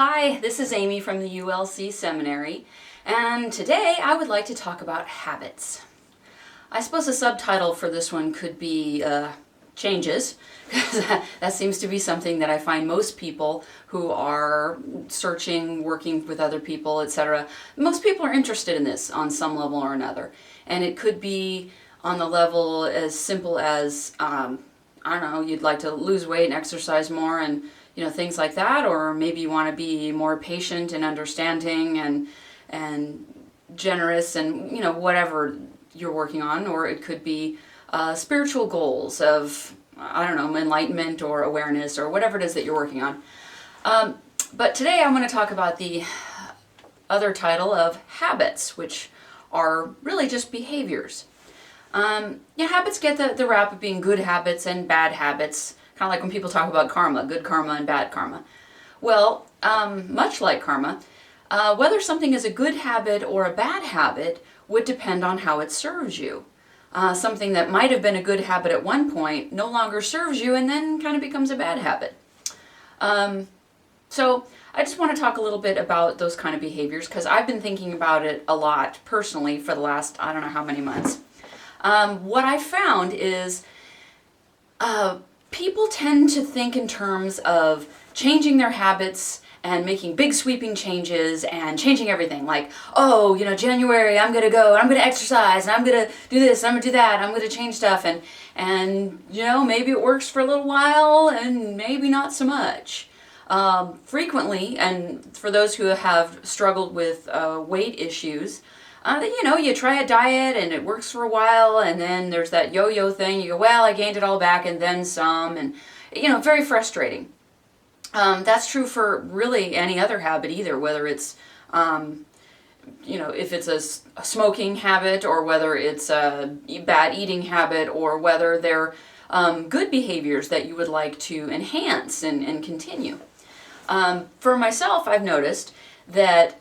Hi, this is Amy from the ULC Seminary, and today I would like to talk about habits. I suppose a subtitle for this one could be changes, because that seems to be something that I find most people who are searching, working with other people, etc. Most people are interested in this on some level or another, and it could be on the level as simple as, I don't know, you'd like to lose weight and exercise more and things like that, or maybe you want to be more patient and understanding and generous and whatever you're working on. Or it could be spiritual goals of, I don't know, enlightenment or awareness or whatever it is that you're working on. But today I'm going to talk about the other title of habits, which are really just behaviors. Habits get the rap of being good habits and bad habits. Kind of like when people talk about karma, good karma and bad karma. Well, much like karma, whether something is a good habit or a bad habit would depend on how it serves you. Something that might have been a good habit at one point no longer serves you and then kind of becomes a bad habit. So I just want to talk a little bit about those kind of behaviors because I've been thinking about it a lot personally for the last I don't know how many months. What I found is people tend to think in terms of changing their habits and making big sweeping changes and changing everything. Like, oh, January, I'm going to go, and I'm going to exercise, and I'm going to do this, and I'm going to do that, I'm going to change stuff. And maybe it works for a little while and maybe not so much. Frequently, and for those who have struggled with weight issues, you try a diet and it works for a while, and then there's that yo-yo thing. You go, well, I gained it all back and then some, and very frustrating. That's true for really any other habit either, whether it's if it's a smoking habit or whether it's a bad eating habit or whether they're good behaviors that you would like to enhance and continue. For myself, I've noticed that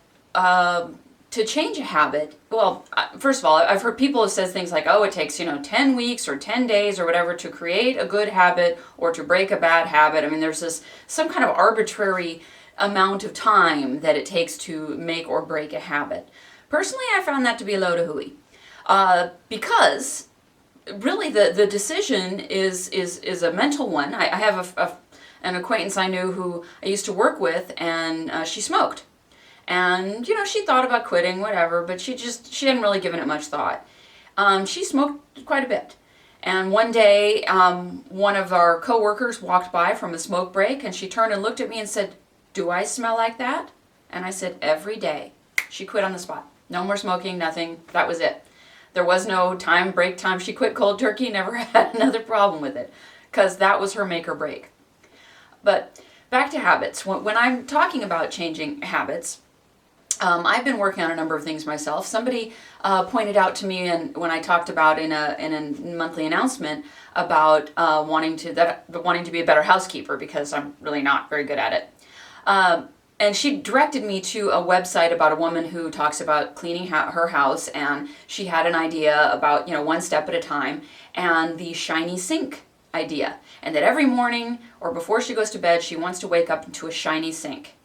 to change a habit, well, first of all, I've heard people have said things like, oh, it takes, 10 weeks or 10 days or whatever to create a good habit or to break a bad habit. I mean, there's some kind of arbitrary amount of time that it takes to make or break a habit. Personally, I found that to be a load of hooey. Because really the decision is a mental one. I have an acquaintance I knew who I used to work with, and she smoked. And, she thought about quitting, whatever, but she hadn't really given it much thought. She smoked quite a bit. And one day, one of our coworkers walked by from a smoke break, and she turned and looked at me and said, "Do I smell like that?" And I said, "Every day." She quit on the spot. No more smoking, nothing. That was it. There was no break time. She quit cold turkey, never had another problem with it, because that was her make or break. But back to habits. When I'm talking about changing habits, I've been working on a number of things myself. Somebody pointed out to me, and when I talked about in a monthly announcement about wanting to be a better housekeeper because I'm really not very good at it. And she directed me to a website about a woman who talks about cleaning her house, and she had an idea about one step at a time, and the shiny sink idea, and that every morning or before she goes to bed she wants to wake up into a shiny sink,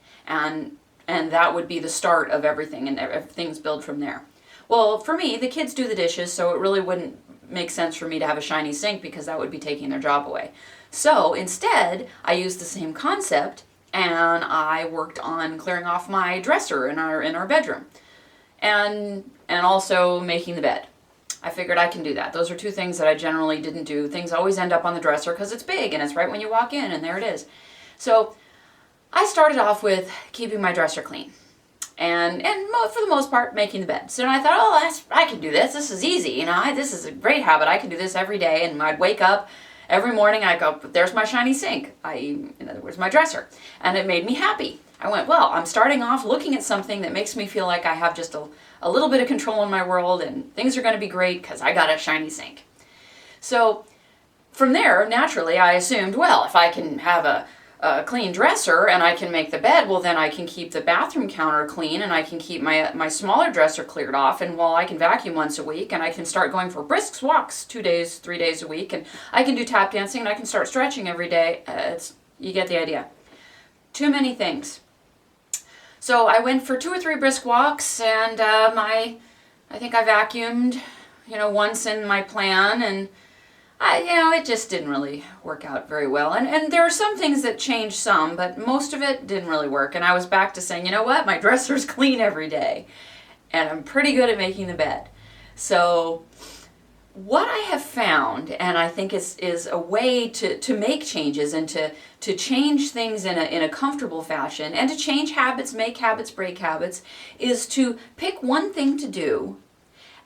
and that would be the start of everything, and things build from there. Well, for me, the kids do the dishes, so it really wouldn't make sense for me to have a shiny sink because that would be taking their job away. So instead, I used the same concept, and I worked on clearing off my dresser in our bedroom, and also making the bed. I figured I can do that. Those are two things that I generally didn't do. Things always end up on the dresser because it's big and it's right when you walk in, and there it is. So I started off with keeping my dresser clean and for the most part making the bed. So I thought, oh, I can do this. This is easy. This is a great habit. I can do this every day. And I'd wake up every morning. I go, there's my shiny sink. In other words, my dresser. And it made me happy. I went, well, I'm starting off looking at something that makes me feel like I have just a little bit of control in my world and things are going to be great because I got a shiny sink. So from there, naturally, I assumed, well, if I can have a clean dresser and I can make the bed, well then I can keep the bathroom counter clean and I can keep my smaller dresser cleared off, and I can vacuum once a week, and I can start going for brisk walks 2 days, 3 days a week, and I can do tap dancing, and I can start stretching every day. You get the idea. Too many things. So I went for 2 or 3 brisk walks, and I think I vacuumed, once in my plan, and it just didn't really work out very well. And there are some things that changed some, but most of it didn't really work. And I was back to saying, you know what, my dresser's clean every day, and I'm pretty good at making the bed. So what I have found, and I think is a way to make changes and to change things in a comfortable fashion, and to change habits, make habits, break habits, is to pick one thing to do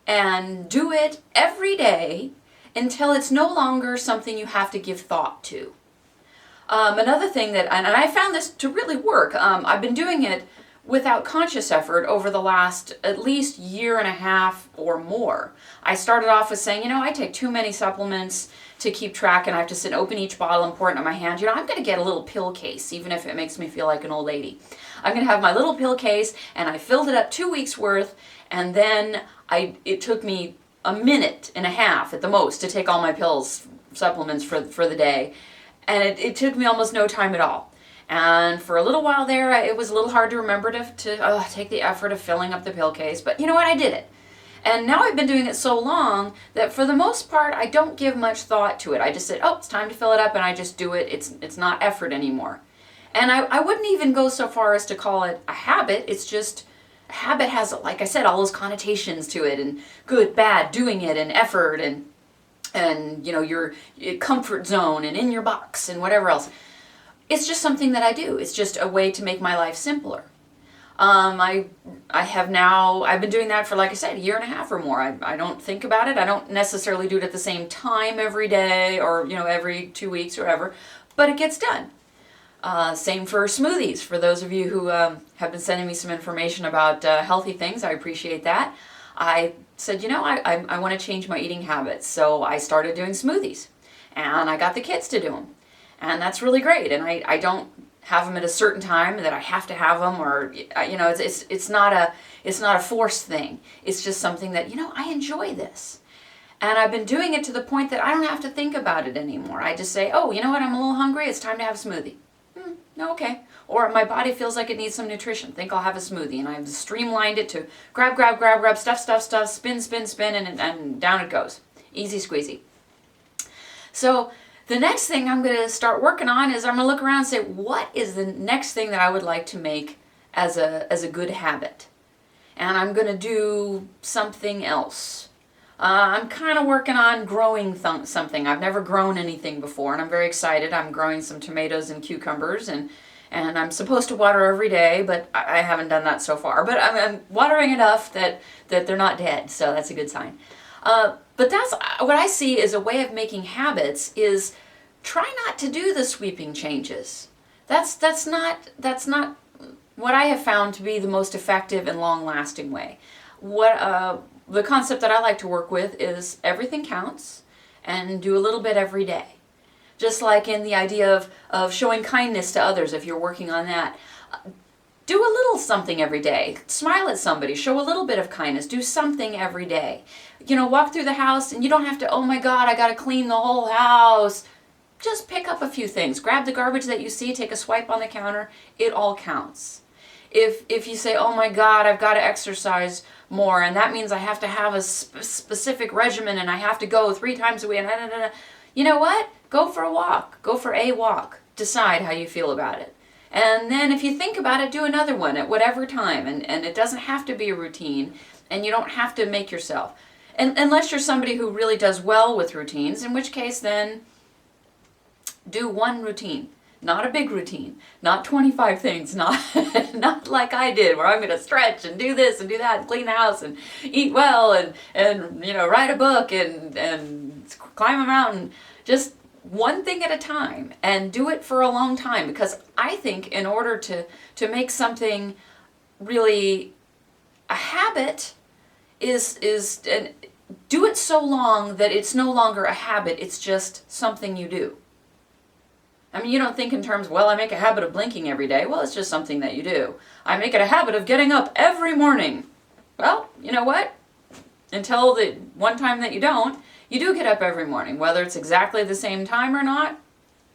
and do it every day until it's no longer something you have to give thought to. Another thing and I found this to really work, I've been doing it without conscious effort over the last at least year and a half or more. I started off with saying, I take too many supplements to keep track, and I have to sit and open each bottle and pour it in my hand. I'm going to get a little pill case, even if it makes me feel like an old lady. I'm going to have my little pill case, and I filled it up 2 weeks worth, and then it took me a minute and a half at the most to take all my supplements for the day, and it took me almost no time at all. And for a little while there, it was a little hard to remember to take the effort of filling up the pill case. But you know what? I did it. And now I've been doing it so long that for the most part, I don't give much thought to it. I just said, it's time to fill it up, and I just do it. It's not effort anymore. And I wouldn't even go so far as to call it a habit. It's just, a habit has, like I said, all those connotations to it, and good, bad, doing it, and effort, and your comfort zone, and in your box, and whatever else. It's just something that I do. It's just a way to make my life simpler. I've been doing that for, like I said, a year and a half or more. I don't think about it. I don't necessarily do it at the same time every day or, every 2 weeks or whatever, but it gets done. Same for smoothies. For those of you who have been sending me some information about healthy things, I appreciate that. I said, I want to change my eating habits. So I started doing smoothies, and I got the kids to do them. And that's really great. And I don't have them at a certain time that I have to have them, or it's not a forced thing. It's just something that I enjoy this, and I've been doing it to the point that I don't have to think about it anymore. I just say, you know what, I'm a little hungry. It's time to have a smoothie. Okay. Or my body feels like it needs some nutrition. Think I'll have a smoothie, and I've streamlined it to grab, stuff, spin, and down it goes. Easy squeezy. So the next thing I'm going to start working on is I'm going to look around and say, what is the next thing that I would like to make as a good habit? And I'm going to do something else. I'm kind of working on growing something. I've never grown anything before, and I'm very excited. I'm growing some tomatoes and cucumbers, and I'm supposed to water every day, but I haven't done that so far. But I'm watering enough that they're not dead, so that's a good sign. But that's what I see as a way of making habits, is try not to do the sweeping changes. That's not what I have found to be the most effective and long-lasting way. The concept that I like to work with is everything counts, and do a little bit every day. Just like in the idea of showing kindness to others, if you're working on that. Do a little something every day. Smile at somebody. Show a little bit of kindness. Do something every day. Walk through the house, and you don't have to, oh my God, I got to clean the whole house. Just pick up a few things. Grab the garbage that you see, take a swipe on the counter. It all counts. If you say, oh my God, I've got to exercise more, and that means I have to have a specific regimen, and I have to go 3 times a week, you know what? Go for a walk. Go for a walk. Decide how you feel about it. And then if you think about it, do another one at whatever time. And it doesn't have to be a routine, and you don't have to make yourself. And unless you're somebody who really does well with routines, in which case then do one routine. Not a big routine. Not 25 things. Not like I did, where I'm going to stretch and do this and do that and clean the house and eat well and write a book and climb a mountain. Just one thing at a time, and do it for a long time, because I think in order to make something really a habit is do it so long that it's no longer a habit, it's just something you do. I mean, you don't think in terms, well, I make a habit of blinking every day. Well, it's just something that you do. I make it a habit of getting up every morning. Well, you know what? Until the one time that you don't, you do get up every morning. Whether it's exactly the same time or not,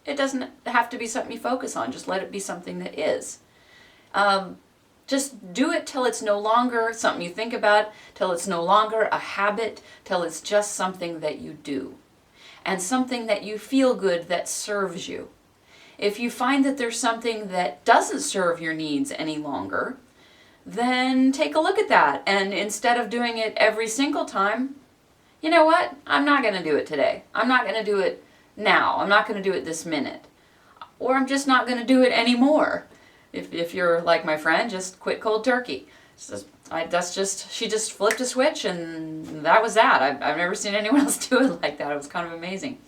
it doesn't have to be something you focus on. Just let it be something that is. Just do it till it's no longer something you think about, till it's no longer a habit, till it's just something that you do. And something that you feel good that serves you. If you find that there's something that doesn't serve your needs any longer, then take a look at that. And instead of doing it every single time, you know what? I'm not going to do it today. I'm not going to do it now. I'm not going to do it this minute. Or I'm just not going to do it anymore. If you're like my friend, just quit cold turkey. She just flipped a switch and that was that. I've never seen anyone else do it like that. It was kind of amazing.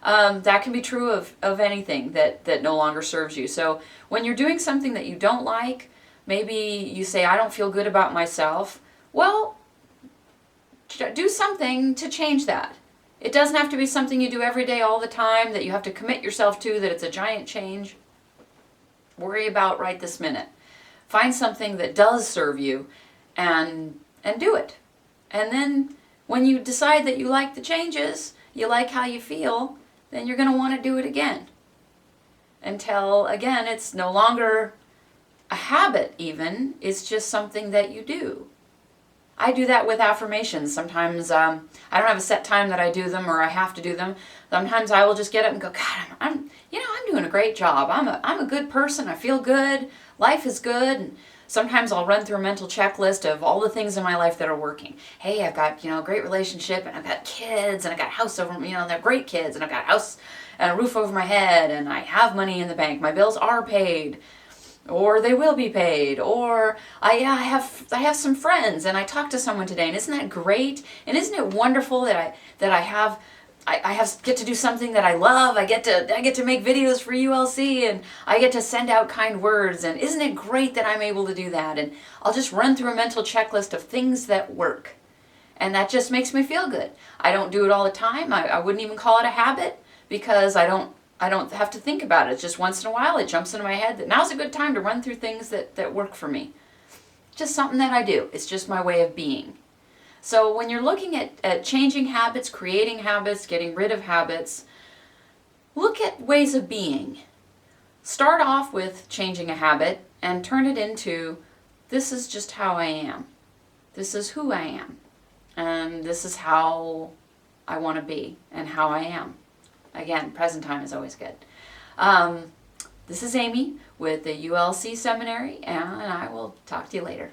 That can be true of anything that no longer serves you. So when you're doing something that you don't like, maybe you say, I don't feel good about myself. Well, do something to change that. It doesn't have to be something you do every day all the time that you have to commit yourself to, that it's a giant change. Worry about right this minute. Find something that does serve you and do it. And then when you decide that you like the changes, you like how you feel, then you're going to want to do it again. Until, again, it's no longer a habit even, it's just something that you do. I do that with affirmations. Sometimes I don't have a set time that I do them or I have to do them. Sometimes I will just get up and go, God, I'm doing a great job. I'm a good person. I feel good. Life is good. And sometimes I'll run through a mental checklist of all the things in my life that are working. Hey, I've got, a great relationship and I've got kids and I've got a house over, they're great kids and I've got a house and a roof over my head and I have money in the bank. My bills are paid. Or they will be paid, or I have some friends, and I talked to someone today, and isn't that great? And isn't it wonderful that I get to do something that I love? I get to make videos for ULC, and I get to send out kind words, and isn't it great that I'm able to do that? And I'll just run through a mental checklist of things that work, and that just makes me feel good. I don't do it all the time. I wouldn't even call it a habit because I don't have to think about it. It's just once in a while it jumps into my head that now's a good time to run through things that work for me. Just something that I do. It's just my way of being. So when you're looking at changing habits, creating habits, getting rid of habits, look at ways of being. Start off with changing a habit and turn it into, this is just how I am. This is who I am. And this is how I want to be and how I am. Again, present time is always good. This is Amy with the ULC Seminary, and I will talk to you later.